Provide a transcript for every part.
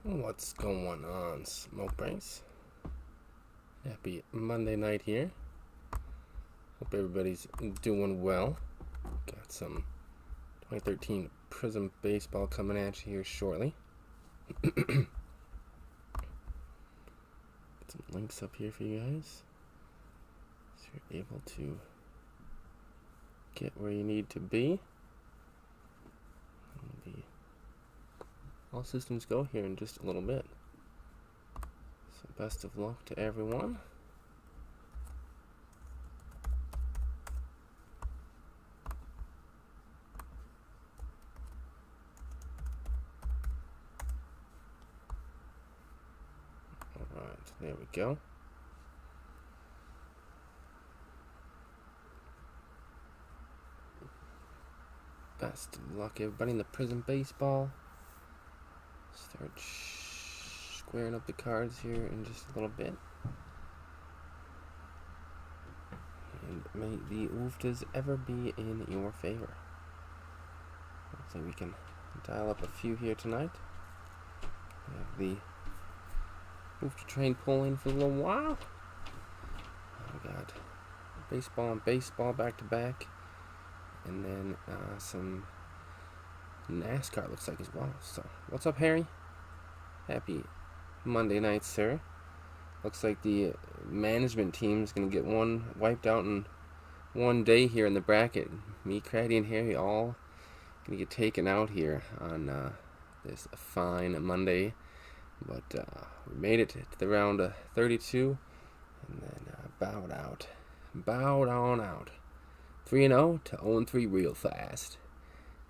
What's going on, SmokeBreaks? Happy Monday night here. Hope everybody's doing well. Got some 2013 Prism baseball coming at you here shortly. Put some links up here for you guys, so you're able to get where you need to be. All systems go here in just a little bit. So best of luck to everyone. Alright, there we go. Best of luck everybody in the Prism baseball. Start squaring up the cards here in just a little bit. And may the wooftas ever be in your favor. Hopefully we can dial up a few here tonight. We have the woofta train pulling for a little while. We got baseball and baseball back to back. And then some NASCAR looks like as well. So what's up, Harry? Happy Monday night, sir. Looks like the management team is going to get one wiped out in one day here in the bracket. Me, Craddy, and Harry all going to get taken out here on this fine Monday. But we made it to the round of 32 and then bowed out. Bowed on out. 3-0 to 0-3 real fast.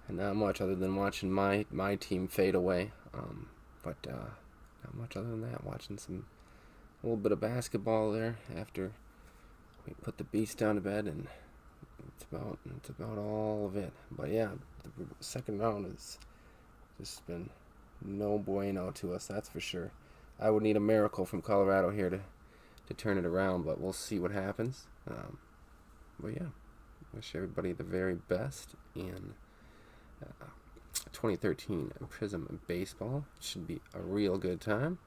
And not much other than watching my team fade away. But not much other than that. Watching a little bit of basketball there after we put the beast down to bed, and it's about all of it. But yeah, the second round has just been no bueno to us, that's for sure. I would need a miracle from Colorado here to turn it around, but we'll see what happens. But yeah, wish everybody the very best in 2013 Prism baseball. It should be a real good time,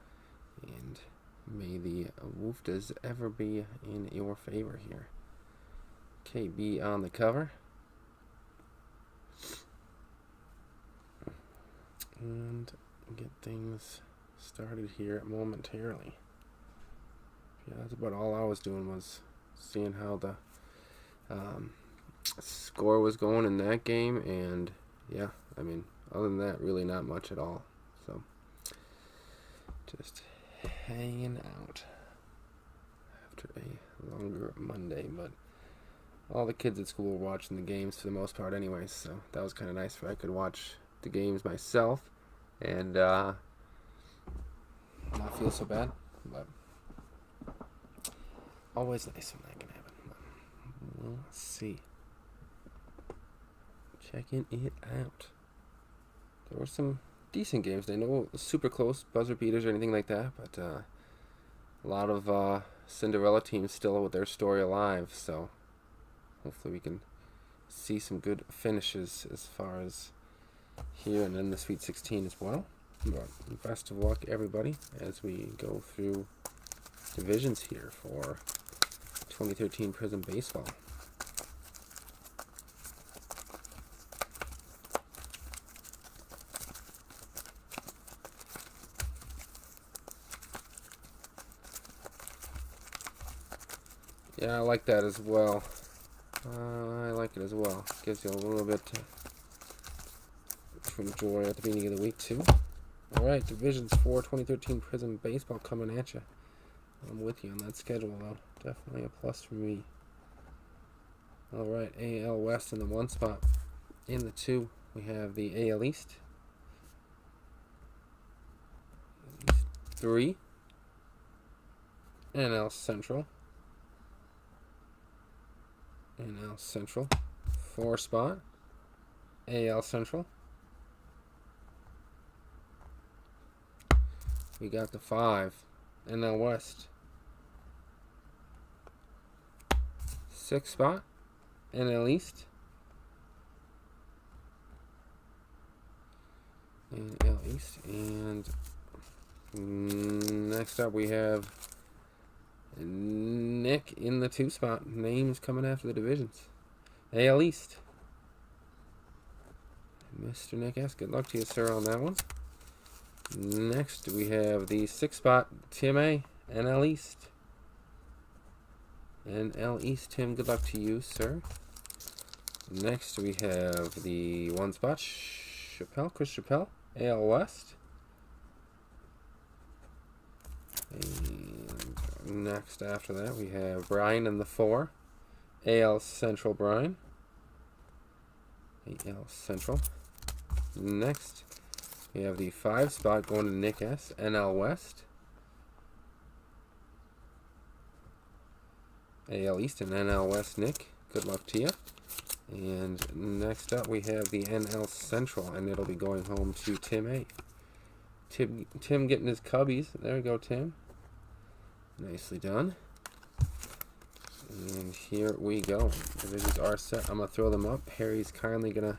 and may the wooftas ever be in your favor here. KB on the cover, and get things started here momentarily. Yeah, that's about all I was doing, was seeing how the score was going in that game, and yeah, I mean, other than that, really not much at all. So, just hanging out after a longer Monday, but all the kids at school were watching the games for the most part anyways, so that was kind of nice, where I could watch the games myself and not feel so bad, but always nice when that can happen. We'll see. Checking it out. There were some decent games. They know super close buzzer beaters or anything like that, but a lot of Cinderella teams still with their story alive. So hopefully we can see some good finishes as far as here and in the Sweet 16 as well. But best of luck, everybody, as we go through divisions here for 2013 Prism baseball. Yeah, I like that as well. I like it as well. Gives you a little bit to enjoy at the beginning of the week, too. Alright, divisions for 2013 Prism baseball coming at you. I'm with you on that schedule, though. Definitely a plus for me. Alright, AL West in the 1 spot. In the 2, we have the AL East. 3. NL Central. NL Central. 4 spot. AL Central. We got the 5. NL West. 6 spot. NL East. NL East. And Next up, we have Nick in the 2 spot. Names coming after the divisions. AL East. Mr. Nick S. Good luck to you, sir, on that one. Next, we have the 6 spot. Tim A. NL East. NL East, Tim. Good luck to you, sir. Next, we have the 1 spot. Chris Chappelle. AL West. And next after that, we have Brian in the 4. AL Central Brian. AL Central. Next, we have the 5 spot going to Nick S. NL West. AL East and NL West, Nick. Good luck to you. And next up, we have the NL Central, and it'll be going home to Tim A. Tim getting his cubbies. There we go, Tim. Nicely done. And here we go. Divisions are set. I'm going to throw them up. Harry's kindly going to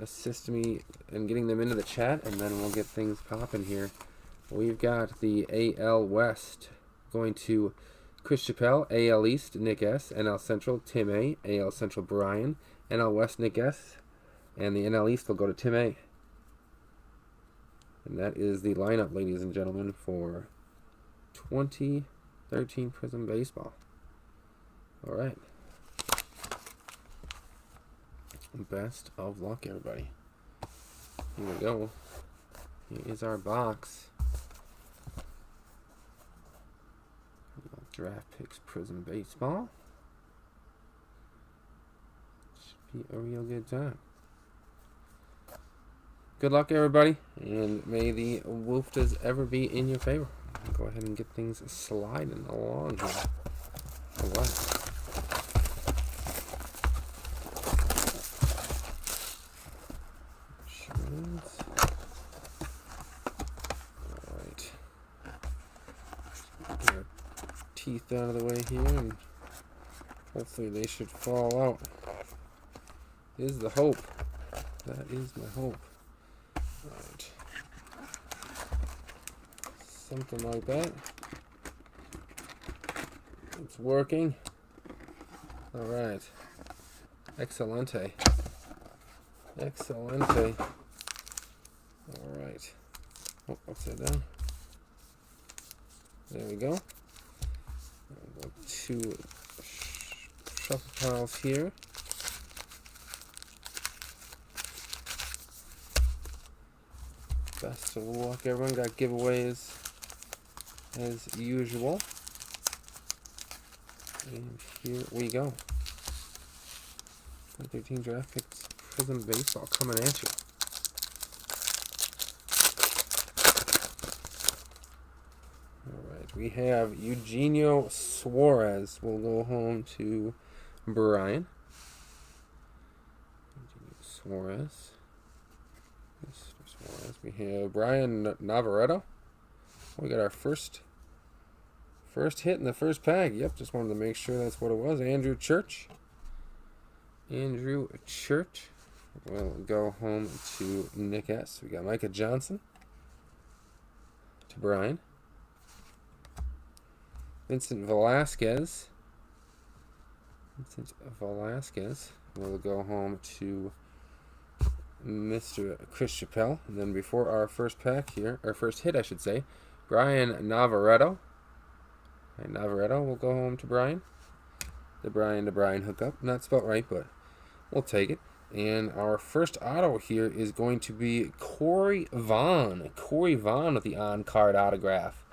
assist me in getting them into the chat, and then we'll get things popping here. We've got the AL West going to Chris Chappelle, AL East, Nick S, NL Central, Tim A, AL Central, Brian, NL West, Nick S, and the NL East will go to Tim A. And that is the lineup, ladies and gentlemen, for 2013 Prism Baseball. All right. Best of luck, everybody. Here we go. Here is our box. Draft Picks Prism Baseball. Should be a real good time. Good luck, everybody, and may the Woofdas ever be in your favor. Go ahead and get things sliding along here. All right. Teeth out of the way here, and hopefully they should fall out. Is the hope. That is my hope. Right. Something like that. It's working. Alright. Excelente. Excelente. Alright. Oh, upside down. There we go. Go 2 shuffle piles here. Best of luck, everyone. Got giveaways as usual. And here we go. 2013 Draft Picks Prism Baseball coming at you. Alright, we have Eugenio Suarez. We'll go home to Brian. Eugenio Suarez. We have Brian Navarretto. We got our first hit in the first pack. Yep, just wanted to make sure that's what it was. Andrew Church. Andrew Church. We'll go home to Nick S. We got Micah Johnson. To Brian. Vincent Velasquez. We'll go home to Mr. Chris Chappelle. And then before our first pack here, our first hit, I should say, Brian Navarretto. And Navarretto will go home to Brian. The Brian to Brian hookup. Not spelled right, but we'll take it. And our first auto here is going to be Corey Vaughn. Corey Vaughn with the on-card autograph.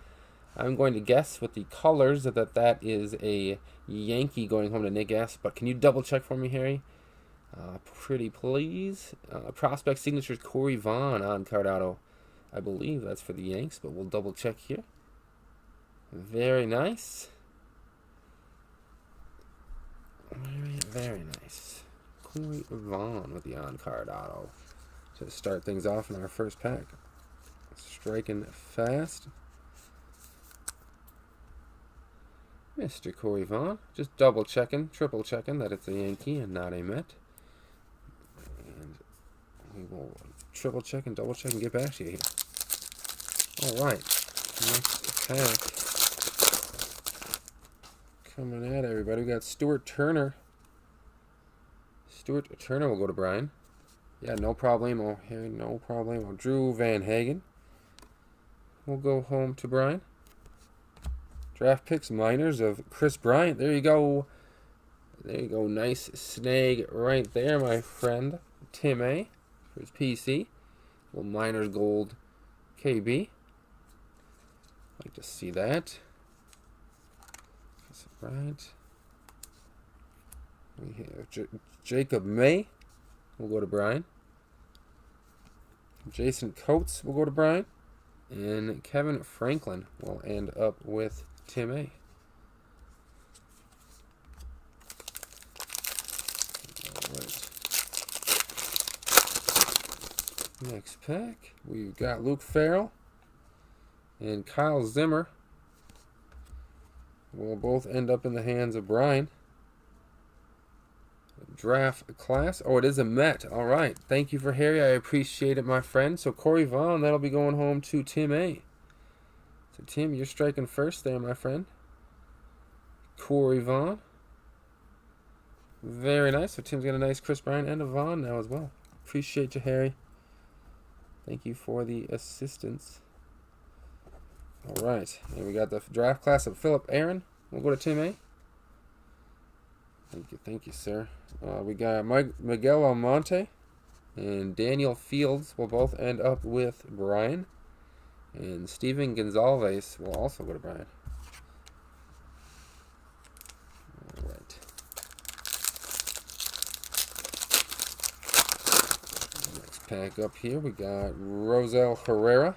I'm going to guess with the colors that is a Yankee going home to Nick S. But can you double check for me, Harry? Pretty please. Prospect signatures Corey Vaughn on-card auto. I believe that's for the Yanks, but we'll double check here. Very nice. Very nice. Corey Vaughn with the on-card auto to start things off in our first pack. Striking fast. Mr. Corey Vaughn. Just double checking, triple checking that it's a Yankee and not a Met. And we will triple check and double check and get back to you here. Alright. Next pack. Coming at everybody. We got Stuart Turner. Stuart Turner will go to Brian. Yeah, no problemo here. No problemo. Drew Van Hagen will go home to Brian. Draft picks minors of Chris Bryant. There you go. There you go. Nice snag right there, my friend. Tim A. for his PC. Little minors gold KB. Like to see that. Chris Bryant. We have Jacob May. We'll go to Brian. Jason Coates will go to Brian. And Kevin Franklin will end up with Tim A. Alright. Next pack. We've got Luke Farrell and Kyle Zimmer. Will both end up in the hands of Brian. Draft class. Oh, it is a Met. All right. Thank you for Harry. I appreciate it, my friend. So Corey Vaughn, that'll be going home to Tim A. So Tim, you're striking first there, my friend. Corey Vaughn. Very nice. So Tim's got a nice Chris Bryant and a Vaughn now as well. Appreciate you, Harry. Thank you for the assistance. All right. And we got the draft class of Philip Aaron. We'll go to Tim A. Thank you, sir. We got Miguel Almonte and Daniel Fields will both end up with Brian. And Steven Gonzalez will also go to Brian. All right. Next pack up here, we got Rosel Herrera.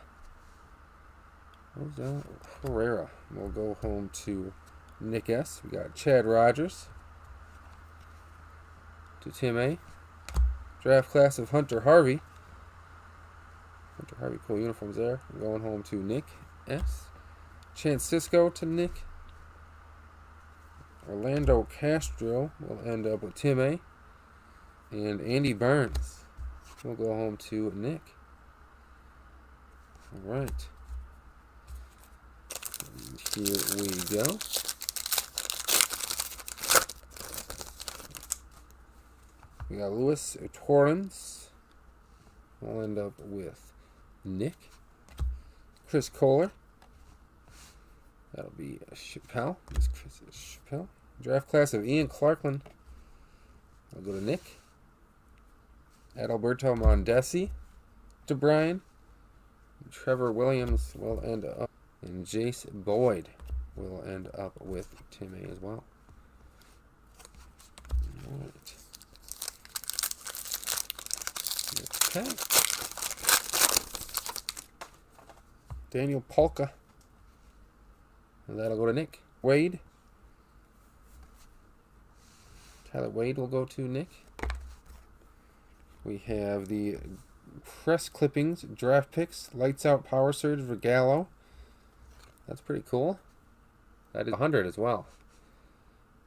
Rosel Herrera will go home to Nick S. We got Chad Rogers to Tim A. Draft class of Hunter Harvey. Hunter Harvey, cool uniforms there. Going home to Nick S. Chance Cisco to Nick. Orlando Castro will end up with Tim A. And Andy Burns will go home to Nick. All right. And here we go. We got Louis Torrens. We'll end up with Nick. Chris Kohler. That'll be Chappelle. This Chris Chappelle. Draft class of Ian Clarkland. I'll go to Nick. Adalberto Mondesi to Brian. Trevor Williams will end up. And Jace Boyd will end up with Tim A as well. All right. Okay. Daniel Polka. And that'll go to Nick. Wade. Tyler Wade will go to Nick. We have the press clippings, draft picks, lights out power surge for Gallo. That's pretty cool. That is 100 as well.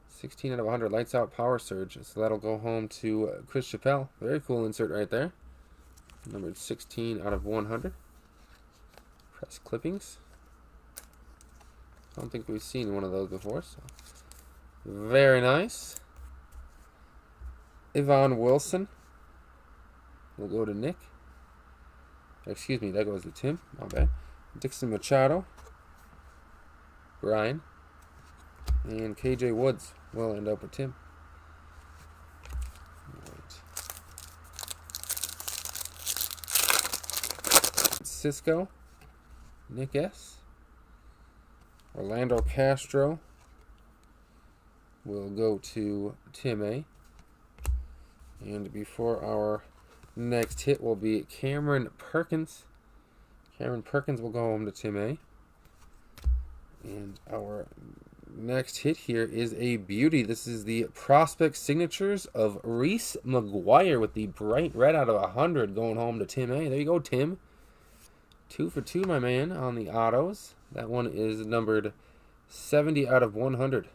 16 out of 100 lights out power surge. So that'll go home to Chris Chappelle. Very cool insert right there. Numbered 16 out of 100. Press clippings. I don't think we've seen one of those before. So very nice. Yvonne Wilson will go to Nick. Excuse me, that goes to Tim. My bad. Dixon Machado. Brian. And KJ Woods will end up with Tim. Right. Cisco. Nick S. Orlando Castro will go to Tim A. And before our next hit will be Cameron Perkins. Cameron Perkins will go home to Tim A. And our next hit here is a beauty. This is the prospect signatures of Reese McGuire with the bright red out of 100 going home to Tim A. There you go, Tim. 2 for 2, my man, on the autos. That one is numbered 70 out of 100.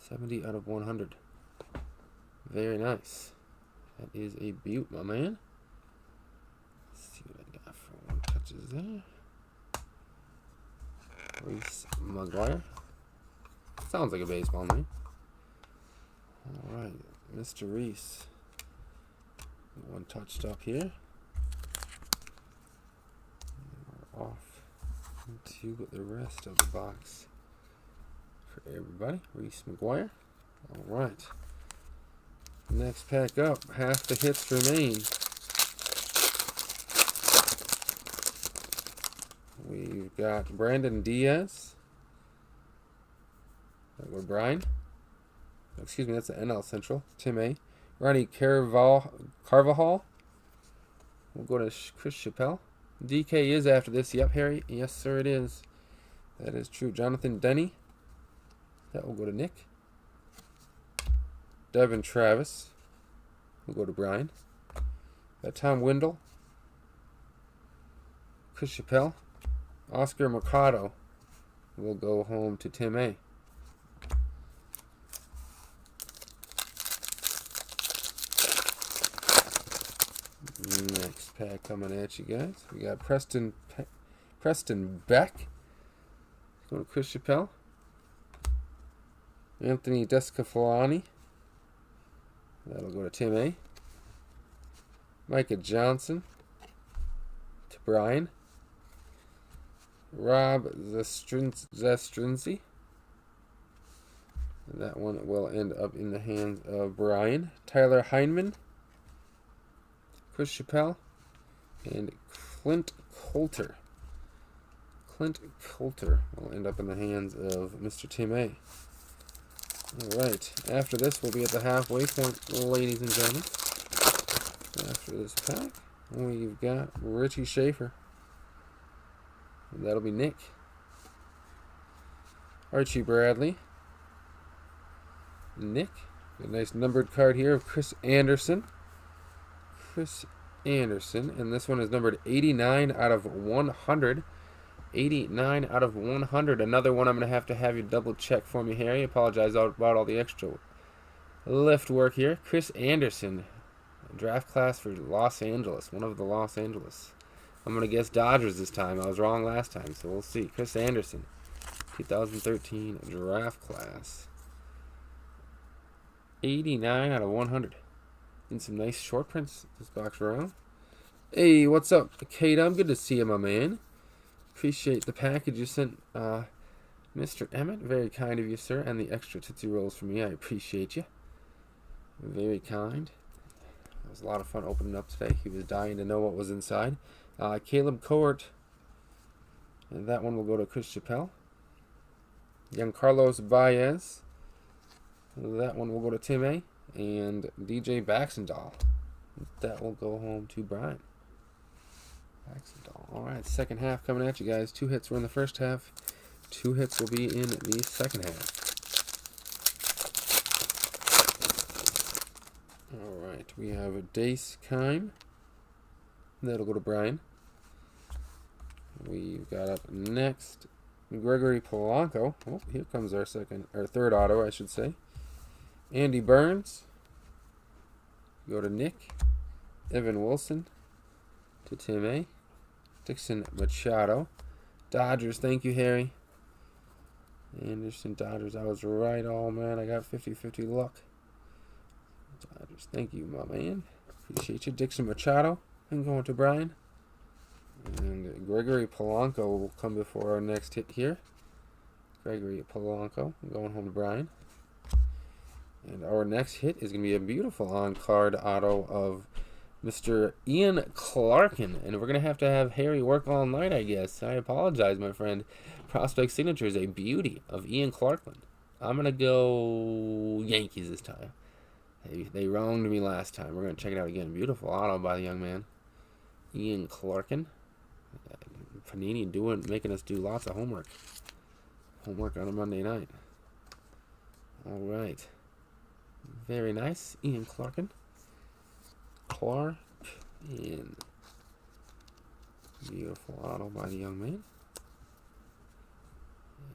70 out of 100. Very nice. That is a beaut, my man. Let's see what I got for one touches there. Reese McGuire. Sounds like a baseball name. Alright, Mr. Reese. One touched up here. And we're off into the rest of the box for everybody. Reese McGuire. Alright. Next pack up. Half the hits remain. We've got Brandon Diaz. We're Brian. Excuse me, that's the NL Central. Tim A. Ronnie Carvajal. We'll go to Chris Chappelle. DK is after this. Yep, Harry. Yes, sir, it is. That is true. Jonathan Denny. That will go to Nick. Devin Travis. We'll go to Brian. Tom Windle. Chris Chappelle. Oscar Mercado will go home to Tim A. Next pack coming at you guys. We got Preston Beck. Going to Chris Chappelle. Anthony Descafalani. That'll go to Tim A. Micah Johnson to Brian. Rob Zastrinzi. And that one will end up in the hands of Brian. Tyler Heineman. Chris Chappelle. And Clint Coulter. Clint Coulter will end up in the hands of Mr. Tim A. Alright, after this we'll be at the halfway point, ladies and gentlemen. After this pack, we've got Richie Schaefer. And that'll be Nick. Archie Bradley. Nick. A nice numbered card here of Chris Anderson. Chris Anderson. And this one is numbered 89 out of 100. 89 out of 100. Another one I'm going to have you double check for me, Harry. Apologize about all the extra lift work here. Chris Anderson. Draft class for Los Angeles. One of the Los Angeles. I'm going to guess Dodgers this time. I was wrong last time, so we'll see. Chris Anderson. 2013 draft class. 89 out of 100. And some nice short prints this box around. Hey, what's up, Kate? I'm good to see you, my man. Appreciate the package you sent, Mr. Emmett. Very kind of you, sir. And the extra Tootsie Rolls for me. I appreciate you. Very kind. It was a lot of fun opening up today. He was dying to know what was inside. Caleb Court. And that one will go to Chris Chappelle. Young Carlos Baez. That one will go to Tim A. And DJ Baxendall. That will go home to Brian. Baxendall. Alright, second half coming at you guys. 2 hits were in the first half. 2 hits will be in the second half. Alright, we have a Dace Kime. That'll go to Brian. We've got up next Gregory Polanco. Oh, here comes our third auto, I should say. Andy Burns. Go to Nick. Evan Wilson to Tim A. Dixon Machado. Dodgers, thank you, Harry. Anderson, Dodgers, I was right. Oh, man, I got 50-50 luck. Dodgers, thank you, my man. Appreciate you. Dixon Machado. I'm going to Brian. And Gregory Polanco will come before our next hit here. Gregory Polanco. I'm going home to Brian. And our next hit is going to be a beautiful on-card auto of Mr. Ian Clarkin. And we're going to have Harry work all night, I guess. I apologize, my friend. Prospect signature is a beauty of Ian Clarkin. I'm going to go Yankees this time. They wronged me last time. We're going to check it out again. Beautiful auto by the young man. Ian Clarkin. Panini making us do lots of homework. Homework on a Monday night. All right. Very nice. Ian Clarkin. Clarkin. Beautiful auto by the young man.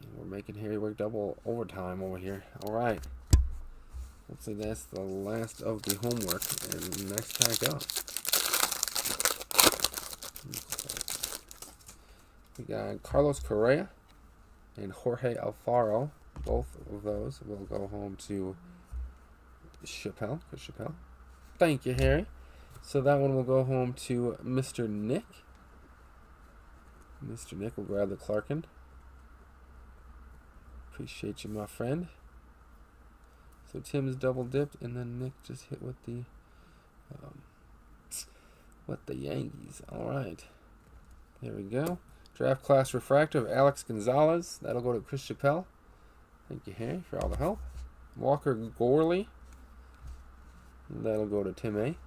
And we're making Harry work double overtime over here. All right. Hopefully that's the last of the homework. And next pack up. We got Carlos Correa. and Jorge Alfaro. Both of those will go home to Chappelle. Chris Chappelle. Thank you, Harry. So that one will go home to Mr. Nick. Mr. Nick will grab the Clarkin. Appreciate you, my friend. So Tim's double dipped, and then Nick just hit with the Yankees. All right, there we go. Draft class refractor of Alex Gonzalez. That'll go to Chris Chappelle. Thank you, Harry, for all the help. Walker Gorley. That'll go to Tim A.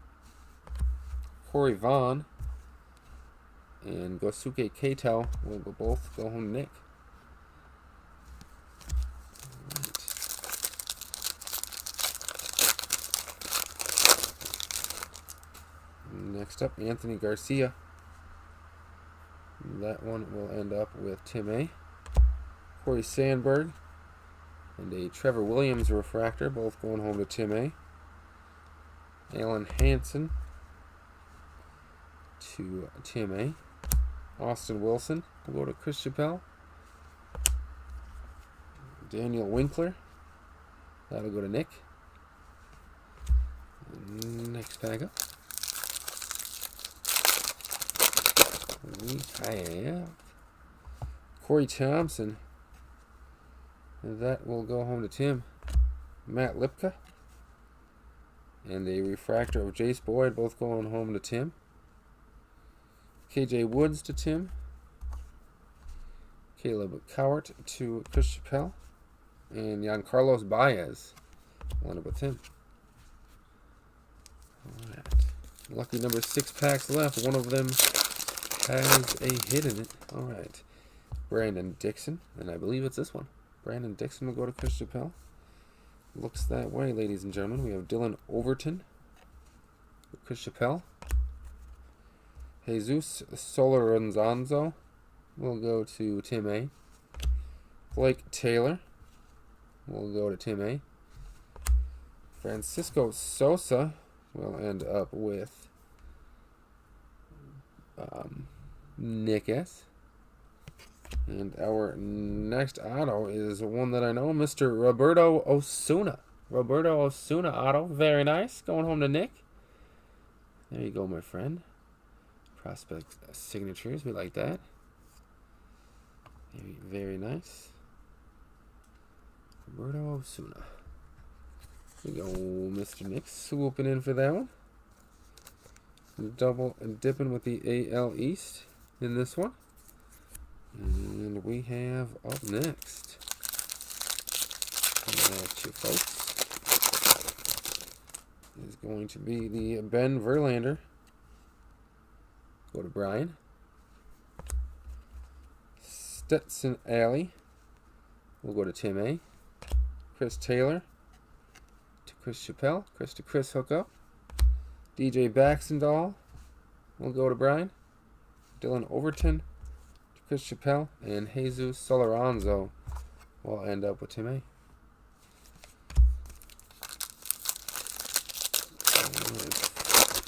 Corey Vaughn and Gosuke Kato will both go home to Nick. Next up, Anthony Garcia. That one will end up with Tim A. Corey Sandberg and a Trevor Williams refractor, both going home to Tim A. Alan Hansen to Tim A. Austin Wilson will go to Chris Chappelle. Daniel Winkler, that'll go to Nick. Next pack up. We have Corey Thompson. That will go home to Tim. Matt Lipka and a refractor of Jace Boyd, both going home to Tim. KJ Woods to Tim. Caleb Cowart to Chris Chappelle. And Giancarlos Baez will end up with Tim. Alright. Lucky number 6 packs left. One of them has a hit in it. Alright. Brandon Dixon. And I believe it's this one. Brandon Dixon will go to Chris Chappelle. Looks that way, ladies and gentlemen. We have Dylan Overton. Chris Chappelle. Jesus Solorzanzo will go to Tim A. Blake Taylor will go to Tim A. Francisco Sosa will end up with Nick S. And our next auto is one that I know, Mr. Roberto Osuna. Roberto Osuna auto. Very nice. Going home to Nick. There you go, my friend. Prospect signatures. We like that. Very, very nice. Roberto Osuna. There you go, Mr. Nick. Swooping in for that one. Double and dipping with the AL East in this one. And we have up next, you folks, is going to be the Ben Verlander. Go to Brian. Stetson Alley will go to Tim A. Chris Taylor to Chris Chappelle. Chris to Chris hookup. DJ Baxendall will go to Brian. Dylan Overton, Chris Chappelle, and Jesus Solorzanzo will end up with Tim A.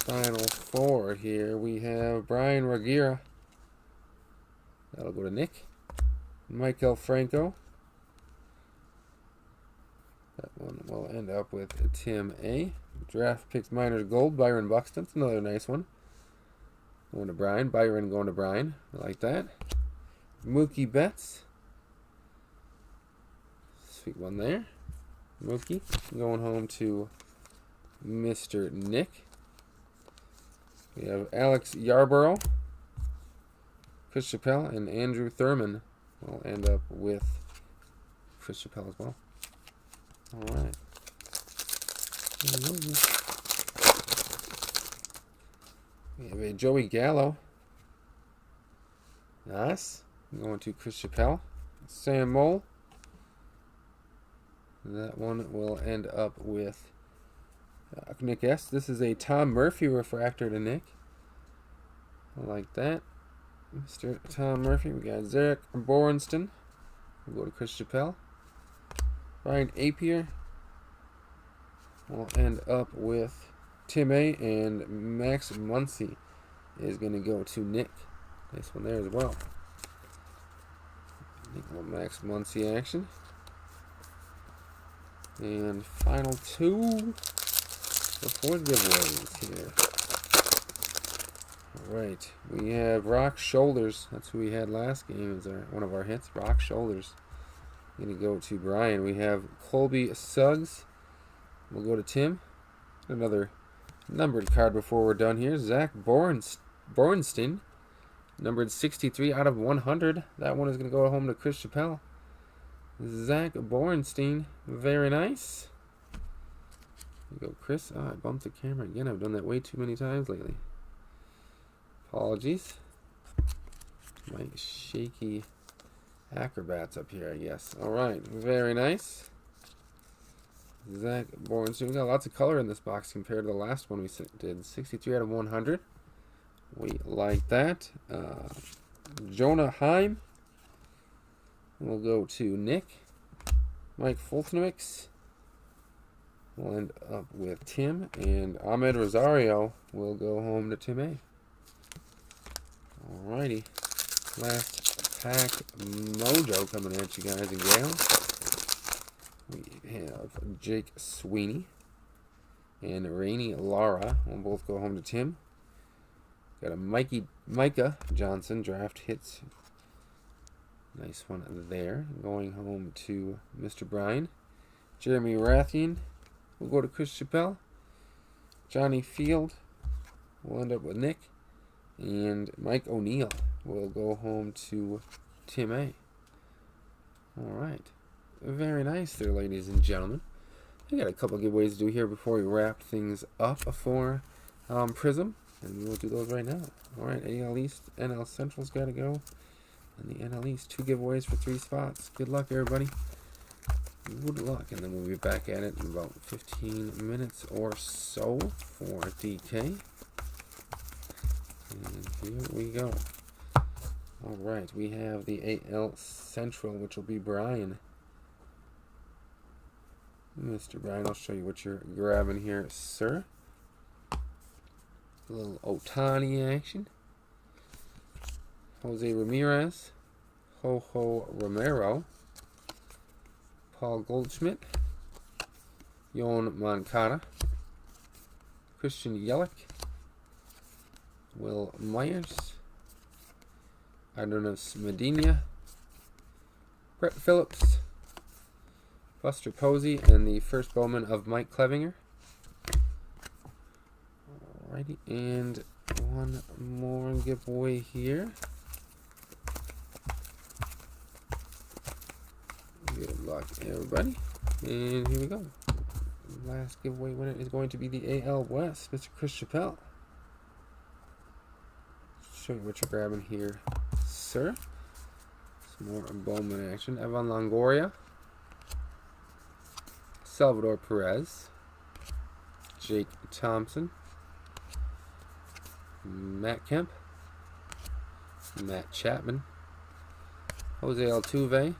Final 4 here. We have Brian Regira. That'll go to Nick. Michael Franco. That one will end up with Tim A. Draft Picks Minors Gold, Byron Buxton. That's another nice one. Going to Brian. Byron going to Brian. I like that. Mookie Betts. Sweet one there. Mookie going home to Mr. Nick. We have Alex Yarborough, Chris Chappelle, and Andrew Thurman will end up with Chris Chappelle as well. All right. We have a Joey Gallo. Nice. Going to Chris Chappelle. Sam Mole. That one will end up with Nick S. This is a Tom Murphy refractor to Nick. I like that. Mr. Tom Murphy. We got Zarek Borenston. We'll go to Chris Chappelle. Ryan Apier will end up with Tim A. And Max Muncy is going to go to Nick. Nice one there as well. Max Muncy action. And final two before the giveaways here. Alright, we have Rock Shoulders. That's who we had last game as one of our hits. Rock Shoulders. I'm going to go to Brian. We have Colby Suggs. We'll go to Tim. Another numbered card before we're done here. Zach Borenstein. Numbered 63 out of 100. That one is going to go home to Chris Chappelle. Zach Borenstein. Very nice. There you go, Chris. Oh, I bumped the camera again. I've done that way too many times lately. Apologies. My shaky acrobats up here, I guess. Alright, very nice. Zach Borenstein. We got lots of color in this box compared to the last one we did. 63 out of 100. We like that. Jonah Heim. We'll go to Nick. Mike Fultonowicz. We'll end up with Tim. And Ahmed Rosario will go home to Tim A. Alrighty. Last pack mojo coming at you guys and gals. We have Jake Sweeney and Rainey Lara. We'll both go home to Tim. Got a Micah Johnson draft hits. Nice one there. Going home to Mr. Bryan. Jeremy Rathian. We'll go to Chris Chappelle. Johnny Field. We'll end up with Nick. And Mike O'Neill will go home to Tim A. Alright. Very nice there, ladies and gentlemen. We got a couple giveaways to do here before we wrap things up for Prism. And we'll do those right now. Alright, AL East, NL Central's got to go. And the NL East, 2 giveaways for 3 spots. Good luck, everybody. Good luck. And then we'll be back at it in about 15 minutes or so for DK. And here we go. Alright, we have the AL Central, which will be Brian. Mr. Brian, I'll show you what you're grabbing here, sir. A little Otani action. Jose Ramirez. Jojo Romero. Paul Goldschmidt. Yoan Moncada. Christian Yelich. Will Myers. Adonis Medina. Brett Phillips. Buster Posey, and the first Bowman of Mike Clevinger. Alrighty, and one more giveaway here. Good luck, everybody. And here we go. Last giveaway winner is going to be the AL West, Mr. Chris Chappelle. Show you what you're grabbing here, sir. Some more Bowman action. Evan Longoria. Salvador Perez, Jake Thompson, Matt Kemp, Matt Chapman, Jose Altuve,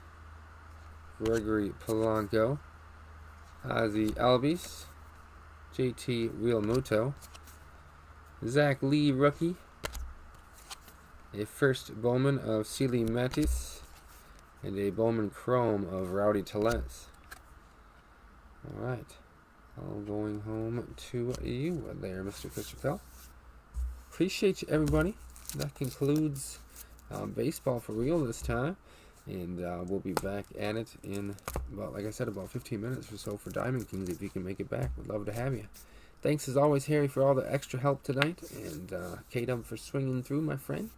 Gregory Polanco, Ozzy Albies, JT Realmuto, Zach Lee rookie, a first Bowman of Celie Matis, and a Bowman Chrome of Rowdy Tellez. Alright, all going home to you there, Mr. Christopher. Appreciate you, everybody. That concludes baseball for real this time. And we'll be back at it in, about, like I said, about 15 minutes or so for Diamond Kings if you can make it back. We'd love to have you. Thanks as always, Harry, for all the extra help tonight. And K-Dub for swinging through, my friend.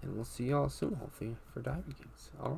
And we'll see you all soon, hopefully, for Diamond Kings. Alright.